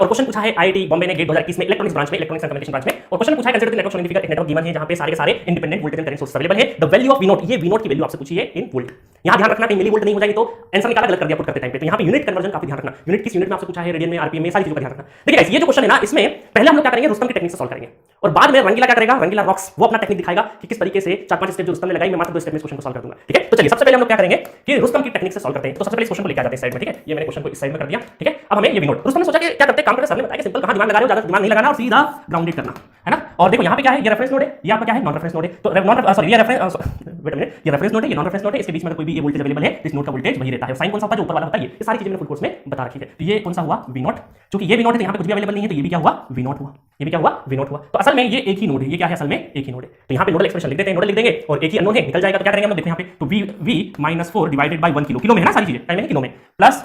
और क्वेश्चन पूछा है आईआईटी बॉम्बे ने गेट 2021 में इलेक्ट्रॉनिक्स ब्रांच में, इलेक्ट्रॉनिक्स एंड कम्युनिकेशन ब्रांच में, और क्वेश्चन पूछा है कंसीडर द नेटवर्क सिग्निफिकेंट एक नेटवर्क गिवन है जहां पे सारे के सारे independent voltage and current sources available है। द वैल्यू ऑफ V0, ये V0 की वैल्यू आपसे पूछी है इन वोल्ट। यहां ध्यान रखना कहीं मिली वोल्ट नहीं हो जाएगी तो आंसर निकाला गलत कर दिया पुट करते टाइम पे, तो यहां पे यूनिट कन्वर्जन काफी ध्यान रखना, यूनिट किस यूनिट में आपसे पूछा है, रेडियन में, आरपीएम में, सारी चीजों का ध्यान रखना। देखिए गाइस, ये जो क्वेश्चन है ना, इसमें पहले हम लोग क्या करेंगे, रुस्तम की टेक्निक से सॉल्व करेंगे, और बाद में रंगीला क्या करेगा, रंगीला रॉक्स वो अपना टेक्निक दिखाएगा कि किस तरीके से 4-5 स्टेप जो रुस्तम ने लगाई, मैं मात्र 2 स्टेप में इस क्वेश्चन को सॉल्व कर दूंगा। ठीक है, तो चलिए सबसे पहले हम लोग क्या करेंगे कि रुस्तम की टेक्निक से सॉल्व करते हैं। तो सबसे पहले इस क्वेश्चन को लेकर आ जाते हैं साइड में। ठीक है, ये मैंने क्वेश्चन को इस साइड में कर दिया। ठीक है, अब हमें ये V0, रुस्तम ने सोचा कि क्या करते हैं, काम करते सर ने बताया कि सिंपल कहां दिमाग लगा रहे हो, ज्यादा दिमाग नहीं लगाना और सीधा ग्राउंडेड करना है ना। और देखो यहां पे क्या है, ये रेफरेंस नोड है, ये आपका क्या है, नॉन रेफरेंस नोड है। तो नॉन सॉरी ये रेफरेंस वेट अ मिनट, ये रेफरेंस नोड है, ये नॉन रेफरेंस नोड है, इसके बीच में कोई भी ये वोल्टेज अवेलेबल है, इस नोड का वोल्टेज वही रहता है। साइन कौन सा होता है, जो ऊपर वाला होता है, ये सारी चीजें मैंने फुल कोर्स में बता रखी है। तो ये कौन सा हुआ, V0, क्योंकि ये V0 है तो यहां पे कुछ भी अवेलेबल नहीं है, तो ये भी क्या हुआ, V0 हुआ, ये भी क्या हुआ, V0 हुआ। तो असल में ये एक ही नोड है, ये क्या है, असल में एक ही नोड है। तो यहां पे नोडल एक्सप्रेशन लिख देते हैं, नोडल लिख देंगे और एक ही अननोन है, निकल जाएगा। तो क्या करेंगे हम लोग, देखो यहां पे, तो V -4 divided by 1 kilo, kilo में है ना सारी चीजें, टाइम में किलो में, plus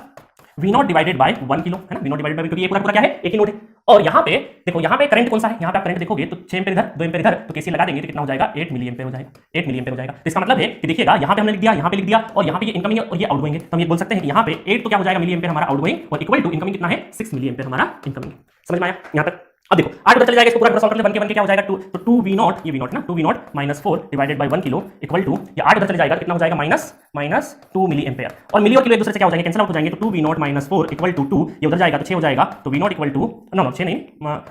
V0 divided by 1 kilo है ना, V0 डिवाइडेड बाय, क्योंकि ये पूरा क्या है, एक ही नोड है। और यहाँ पे देखो, यहाँ पे करंट कौन सा है, यहाँ पे आप करंट देखोगे तो 6 एम्पीयर इधर, 2 एम्पीयर इधर, तो केसीएल लगा देंगे तो कितना हो जाएगा, 8 मिली एम्पीयर हो जाएगा, 8 मिली एम्पीयर हो जाएगा। तो इसका मतलब है कि देखिएगा, यहाँ पे हमने लिख दिया, यहाँ पे लिख दिया, और यहाँ पे ये इनकमिंग और ये आउटगोइंग है। तो हम ये बोल सकते हैं कि यहाँ पे 8 तो क्या हो जाएगा, मिली एम्पीयर हमारा आउटगोइंग, और इक्वल टू इनकमिंग कितना है, 6 मिली एम्पीयर हमारा इनकमिंग। समझ में आया यहाँ तक। अब देखो 8 पता चल जाएगा, इसको पूरा सॉल्व कर ले, 1 के क्या हो जाएगा 2, तो 2V0, ये V0 है ना, 2V0 -4 divided by 1 kilo equal to, ये 8 उधर चले जाएगा, कितना हो जाएगा, माइनस 2 मिली एम्पीयर, और मिली और किलो एक दूसरे से क्या हो जाएंगे, कैंसिल आउट हो जाएंगे। तो 2V0 -4 इक्वल टू 2, ये उधर जाएगा तो 6 हो जाएगा, तो V0 इक्वल टू, नो 6 नहीं,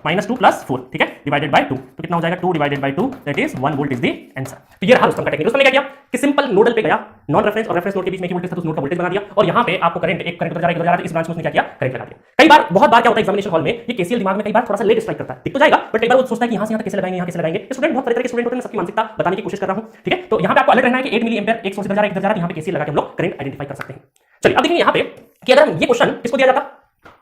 -2 + 4, ठीक है, डिवाइडेड बाय 2, तो कितना हो जाएगा, 2 divided by 2, that is 1 volt is the answer. तो ये रहा रुस्तम का टेक्निक। रुस्तम ने क्या किया कि सिंपल नोडल पे गया, नॉन रेफरेंस और रेफरेंस नोड के बीच में वोल्टेज था, तो उस नोड का वोल्टेज बना दिया, और यहाँ पे आपको करंट, एक करंट उधर जा रहा है, इस ब्रांच में उसने क्या किया, करंट लगा दिया। कई बार, बहुत बार क्या होता है एग्जामिनेशन हॉल में, ये केसीएल दिमाग में कई बार थोड़ा सा लेट स्ट्राइक करता है, ठीक तो जाएगा, बट कई बार वो सोचता है कि यहाँ से यहाँ तक कैसे लगाएंगे, यहाँ कैसे लगाएंगे। स्टूडेंट बहुत तरह के स्टूडेंट होते हैं, सबकी मानसिकता बताने की कोशिश कर रहा हूँ। ठीक है, तो यहाँ पे आपको अलर्ट रहना है कि 8 मिली एम्पीयर एक सोर्स इधर जा रहा है, इधर जा रहा है, यहाँ पे केसीएल लगा के हम लोग करंट आइडेंटिफाई कर सकते हैं। चलिए अब देखिए यहाँ पे कि अगर हम ये क्वेश्चन किसको दिया जाता,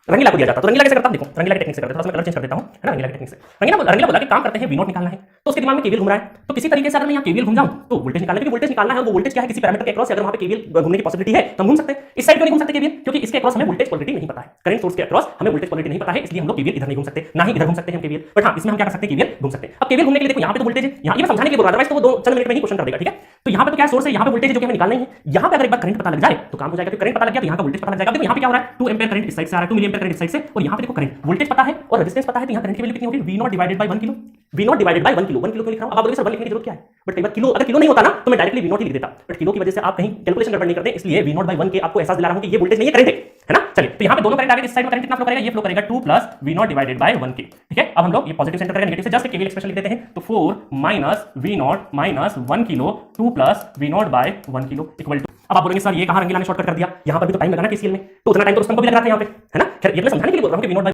रंगीला को दिया जाता, तो रंगीला कैसे करता, देखो रंगीला की टेक्निक से करते हैं, थोड़ा सा कलर चेंज कर देता हूं, है ना, रंगीला की टेक्निक से। रंगीला बोला कि काम करते हैं, V0 निकालना है, तो उसके दिमाग में केवीएल घूम रहा है, तो किसी तरीके से अगर मैं यहाँ केवीएल घूम जाऊं तो वोल्टेज निकालना है, क्योंकि वोल्टेज निकालना है, वो वोल्टेज क्या है, किसी पैरामीटर के अक्रॉस, अगर वहां पे केवीएल घूमने की पॉसिबिलिटी है तो हम घूम सकते हैं। इस साइड क्यों नहीं घूम सकते केवीएल, क्योंकि इसके अक्रॉस हमें वोल्टेज पोलैरिटी नहीं पता है, करंट सोर्स के अक्रॉस हमें वोल्टेज पोलैरिटी नहीं पता है, इसलिए हम लोग केवीएल इधर नहीं घूम सकते, ना ही इधर घूम सकते हैं हम केवीएल, बट हां इसमें हम क्या कर सकते हैं, केवीएल घूम सकते हैं। अब केवीएल घूमने के लिए देखो यहाँ पे तो वोल्टेज है, यहाँ ये मैं समझाने के लिए बोल रहा था, अदरवाइज तो वो 2 चंद मिनट में ही क्वेश्चन कर देगा। ठीक है, तो यहाँ पे तो क्या सोर्स है, यहाँ पे वोल्टेज है जो कि हमें निकालना ही है, यहाँ पे अगर एक बार करंट पता लग जाए तो काम हो जाएगा, तो करंट पता लग गया तो यहाँ का वोल्टेज पता लग जाएगा। देखो यहाँ पे क्या हो रहा है, 2 एम्पीयर करंट इस साइड से आ रहा है, 2 मिली एम्पीयर करंट इस साइड से, और यहाँ पे देखो करंट वोल्टेज पता है और रेजिस्टेंस पता है, तो यहाँ करंट की वैल्यू कितनी होगी, V0 divided by 1 kilo, V0 divided by 1 kilo, 1 kilo क्यों लिख रहा हूं, अब आप बोलोगे सर 1 लिखने की जरूरत क्या है, बट कई बार किलो, अगर किलो नहीं होता ना तो मैं डायरेक्टली V0 ही लिख देता, बट किलो की वजह से आप कहीं कैलकुलेशन गड़बड़ नहीं करते, इसलिए V0 बाय 1 के आपको एहसास दिला रहा हूं कि ये वोल्टेज नहीं है, करंट है ना। चलिए तो यहाँ पे दोनों करंट आ गए, इस साइड में करंट कितना फ्लो करेगा, ये फ्लो करेगा 2 प्लस V0 डिवाइडेड बाय 1 के। ठीक है, अब हम लोग ये पॉजिटिव सेंटर करेंगे, नेगेटिव से जस्ट केवीएल एक्सप्रेशन लिख देते हैं, तो 4 minus V0 minus 1 kilo 2 plus V0 by 1 kilo equal to, अब आप बोलेंगे सर ये कहां रंगीला ने शॉर्टकट कर दिया, यहाँ पर भी तो टाइम लगा ना केसीएल में, तो उतना टाइम तो रुस्तम को भी लग रहा था यहाँ पे, है ना। खैर ये मैं समझाने के लिए बोल रहा हूं कि V0